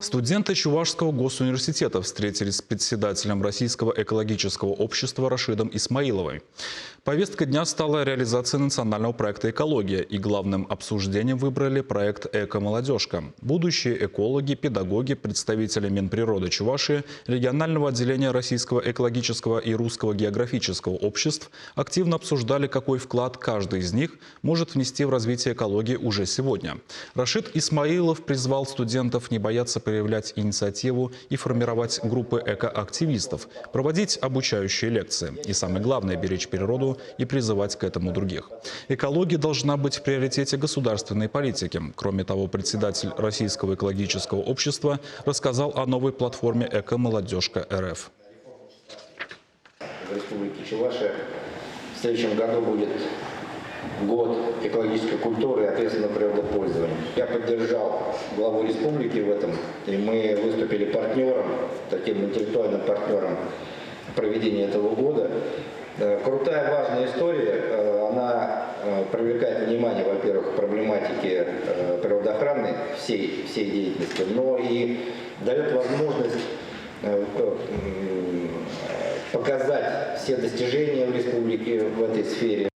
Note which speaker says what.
Speaker 1: Студенты Чувашского госуниверситета встретились с председателем Российского экологического общества Рашидом Исмаиловым. Повесткой дня стала реализация национального проекта «Экология», и главным обсуждением выбрали проект «Эко-молодежка». Будущие экологи, педагоги, представители Минприроды Чувашии, регионального отделения Российского экологического и Русского географического обществ активно обсуждали, какой вклад каждый из них может внести в развитие экологии уже сегодня. Рашид Исмаилов призвал студентов не бояться проявлять инициативу и формировать группы экоактивистов, проводить обучающие лекции и, самое главное, беречь природу и призывать к этому других. Экология должна быть в приоритете государственной политики. Кроме того, председатель Российского экологического общества рассказал о новой платформе «Эко-молодежка РФ».
Speaker 2: В Республике Чувашия в следующем году будет год экологической культуры и ответственного природопользования. Я поддержал главу республики в этом, и мы выступили партнером, таким интеллектуальным партнером проведения этого года. Крутая, важная история, она привлекает внимание, во-первых, к проблематике природоохранной всей деятельности, но и дает возможность показать все достижения в республике в этой сфере.